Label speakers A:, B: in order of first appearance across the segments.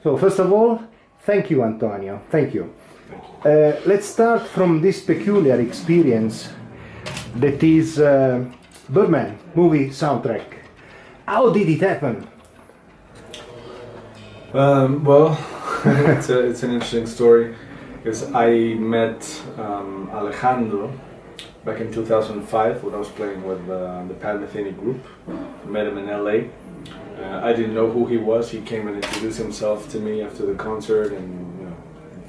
A: So first of all, thank you, Antonio. Thank you. Let's start from this peculiar experience that is Birdman movie soundtrack. How did it happen?
B: Well, it's an interesting story because I met Alejandro back in 2005 when I was playing with the Pat Metheny group. I met him in LA. I didn't know who he was. He came and introduced himself to me after the concert, and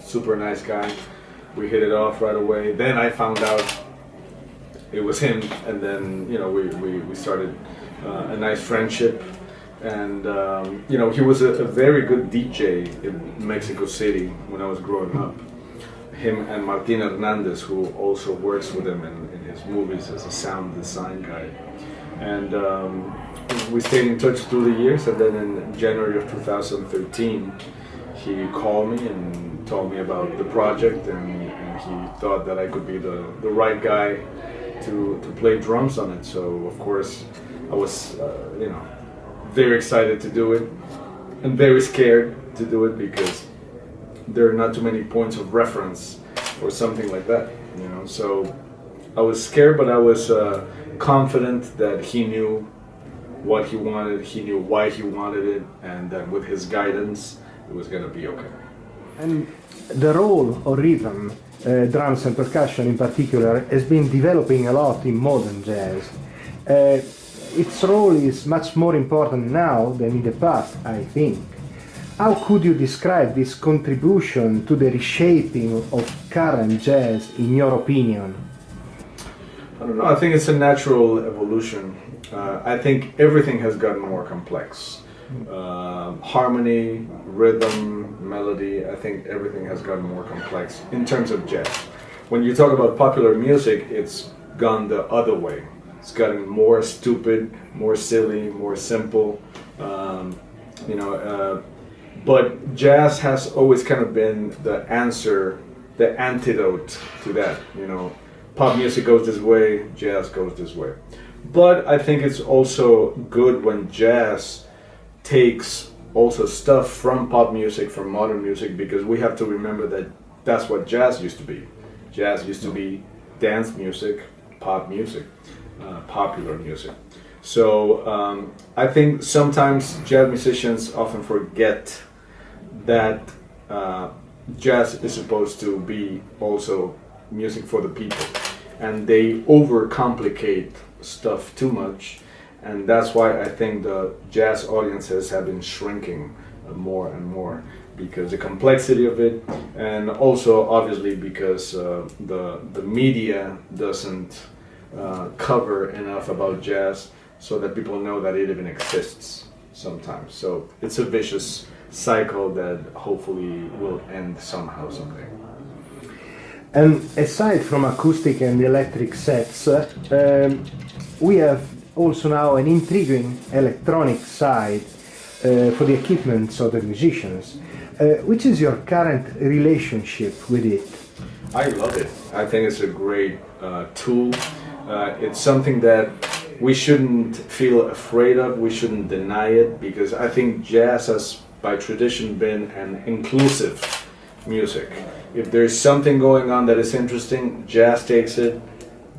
B: super nice guy. We hit it off right away. Then I found out it was him, and then we started a nice friendship. And he was a very good DJ in Mexico City when I was growing up. Him and Martin Hernandez, who also works with him in his movies as a sound design guy. And we stayed in touch through the years, and then in January of 2013 he called me and told me about the project, and he thought that I could be the right guy to play drums on it. So of course I was very excited to do it and very scared to do it because there are not too many points of reference or something like that, so I was scared, but I was confident that he knew what he wanted, he knew why he wanted it, and that with his guidance it was going to be okay.
A: And the role of rhythm, drums and percussion in particular, has been developing a lot in modern jazz. Its role is much more important now than in the past, I think. How could you describe this contribution to the reshaping of current jazz, in your opinion?
B: I don't know, I think it's a natural evolution. I think everything has gotten more complex. Harmony, rhythm, melody, I think everything has gotten more complex in terms of jazz. When you talk about popular music, it's gone the other way. It's gotten more stupid, more silly, more simple, but jazz has always kind of been the answer, the antidote to that. Pop music goes this way, jazz goes this way. But I think it's also good when jazz takes also stuff from pop music, from modern music, because we have to remember that that's what jazz used to be. Jazz used to be dance music, pop music, popular music. So I think sometimes jazz musicians often forget that jazz is supposed to be also music for the people, and they overcomplicate stuff too much, and that's why I think the jazz audiences have been shrinking more and more, because the complexity of it, and also obviously because the media doesn't cover enough about jazz so that people know that it even exists sometimes. So it's a vicious cycle that hopefully will end somehow someday.
A: And aside from acoustic and electric sets, we have also now an intriguing electronic side for the equipment of the musicians. Which is your current relationship with it?
B: I love it. I think it's a great tool. It's something that we shouldn't feel afraid of, we shouldn't deny it, because I think jazz has by tradition been an inclusive music. If there's something going on that is interesting, jazz takes it,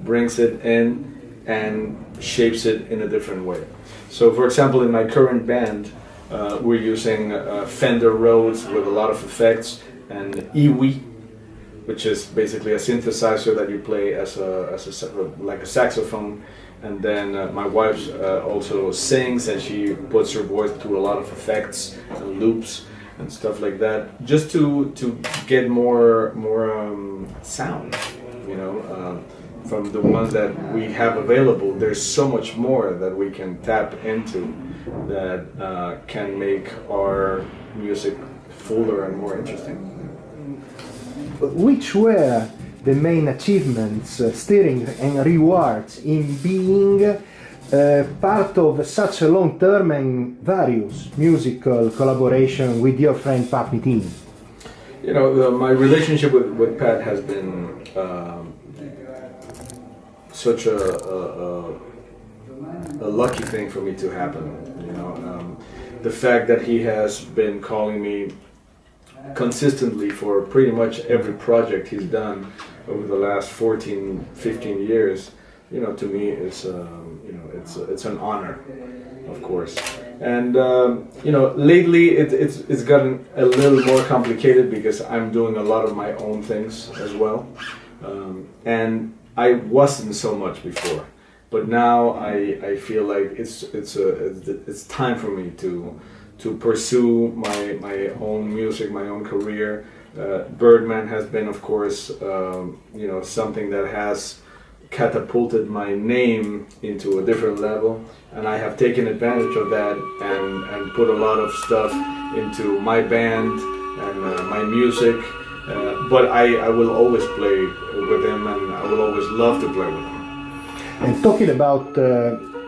B: brings it in, and shapes it in a different way. So for example, in my current band, we're using Fender Rhodes with a lot of effects, and EWI, which is basically a synthesizer that you play as like a saxophone. And then my wife also sings, and she puts her voice through a lot of effects and loops and stuff like that, just to get more sound, from the ones that we have available. There's so much more that we can tap into that can make our music fuller and more interesting.
A: Which were the main achievements, steering and rewards in being part of such a long-term and various musical collaboration with your friend Pat Metheny?
B: My relationship with Pat has been such a a lucky thing for me to happen. You know, the fact that he has been calling me consistently for pretty much every project he's done over the last 14, 15 years, you know, to me is, you know, it's an honor, of course. And you know, lately it's gotten a little more complicated because I'm doing a lot of my own things as well, and I wasn't so much before, but now I feel like it's time for me to pursue my own music, my own career. Birdman has been, of course, you know, something that has catapulted my name into a different level, and I have taken advantage of that and put a lot of stuff into my band and my music, but I will always play with him, and I will always love to play with him.
A: And talking about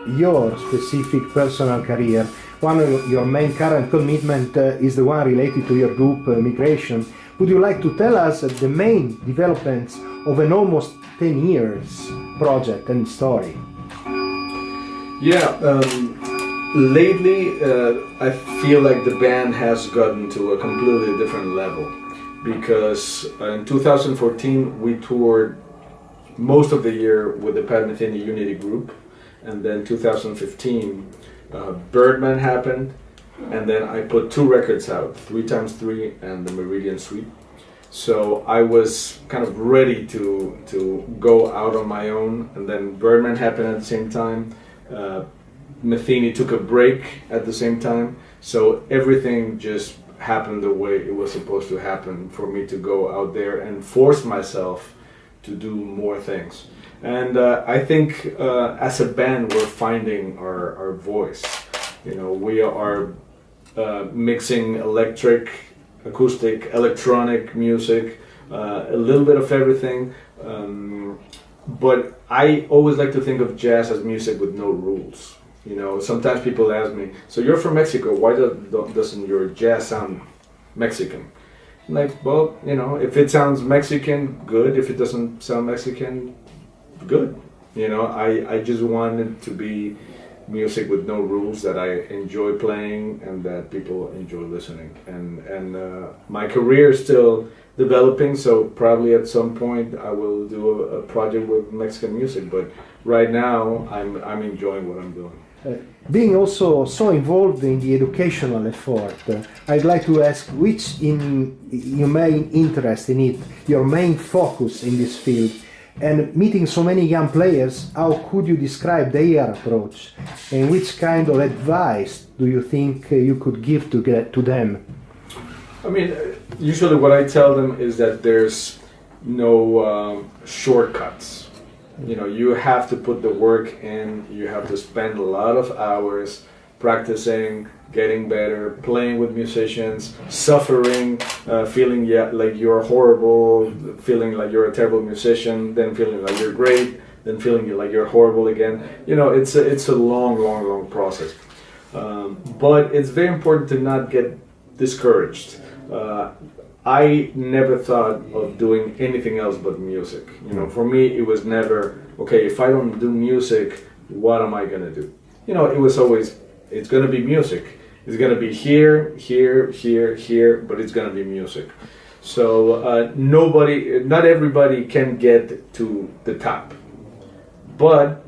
A: your specific personal career, one of your main current commitment is the one related to your group Migration. Would you like to tell us the main developments of an almost 10 years project and story?
B: Yeah, lately I feel like the band has gotten to a completely different level, because in 2014 we toured most of the year with the Pat Metheny Unity group, and then 2015 Birdman happened, and then I put 2 records out, 3x3 and the Meridian Suite. So I was kind of ready to go out on my own, and then Birdman happened at the same time. Metheny took a break at the same time, so everything just happened the way it was supposed to happen for me to go out there and force myself to do more things. And I think as a band we're finding our voice. You know, we are mixing electric, acoustic, electronic music, a little bit of everything. But I always like to think of jazz as music with no rules. You know, sometimes people ask me, so you're from Mexico, why doesn't your jazz sound Mexican? I'm like, well, you know, if it sounds Mexican, good. If it doesn't sound Mexican, good. You know, I just want it to be music with no rules that I enjoy playing and that people enjoy listening. And my career is still developing, so probably at some point I will do a project with Mexican music, but right now I'm enjoying what I'm doing.
A: Being also so involved in the educational effort, I'd like to ask which in your main interest in it, your main focus in this field, and meeting so many young players, how could you describe their approach, and which kind of advice do you think you could give to them?
B: I mean, usually what I tell them is that there's no shortcuts. You know, you have to put the work in, you have to spend a lot of hours practicing, getting better, playing with musicians, suffering, feeling like you're horrible, feeling like you're a terrible musician, then feeling like you're great, then feeling like you're horrible again. You know, it's a long process. But it's very important to not get discouraged. I never thought of doing anything else but music. You know, for me it was never, okay, if I don't do music, what am I gonna do? You know, it was always, it's gonna be music. It's gonna be here, but it's gonna be music. So not everybody can get to the top. But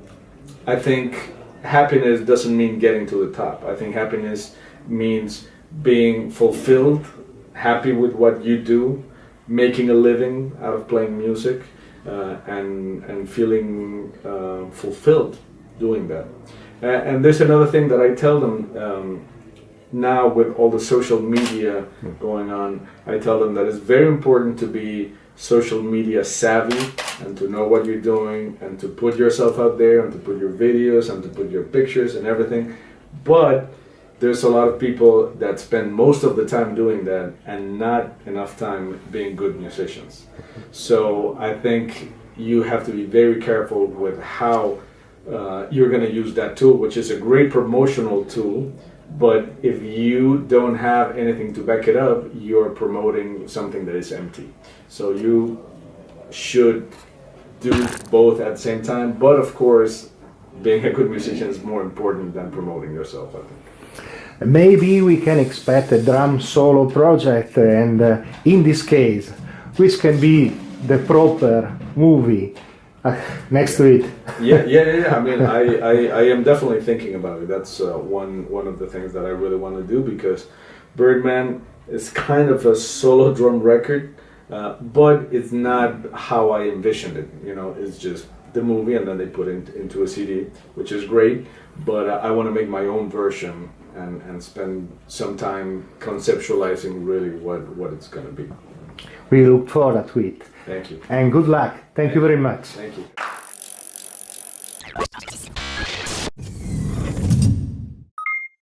B: I think happiness doesn't mean getting to the top. I think happiness means being fulfilled, happy with what you do, making a living out of playing music, and feeling fulfilled doing that. And there's another thing that I tell them now with all the social media going on. I tell them that it's very important to be social media savvy and to know what you're doing and to put yourself out there and to put your videos and to put your pictures and everything. But there's a lot of people that spend most of the time doing that and not enough time being good musicians. So I think you have to be very careful with how you're going to use that tool, which is a great promotional tool, but if you don't have anything to back it up, you're promoting something that is empty. So you should do both at the same time, but of course being a good musician is more important than promoting yourself, I think.
A: Maybe we can expect a drum solo project, and in this case, which can be the proper movie next to it.
B: Yeah. I mean, I am definitely thinking about it. That's one of the things that I really want to do, because Birdman is kind of a solo drum record, but it's not how I envisioned it. You know, it's just the movie, and then they put it into a CD, which is great. But I want to make my own version and spend some time conceptualizing really what it's going to be.
A: We look forward to it.
B: Thank you.
A: And good luck. Thank you very much.
B: Thank you.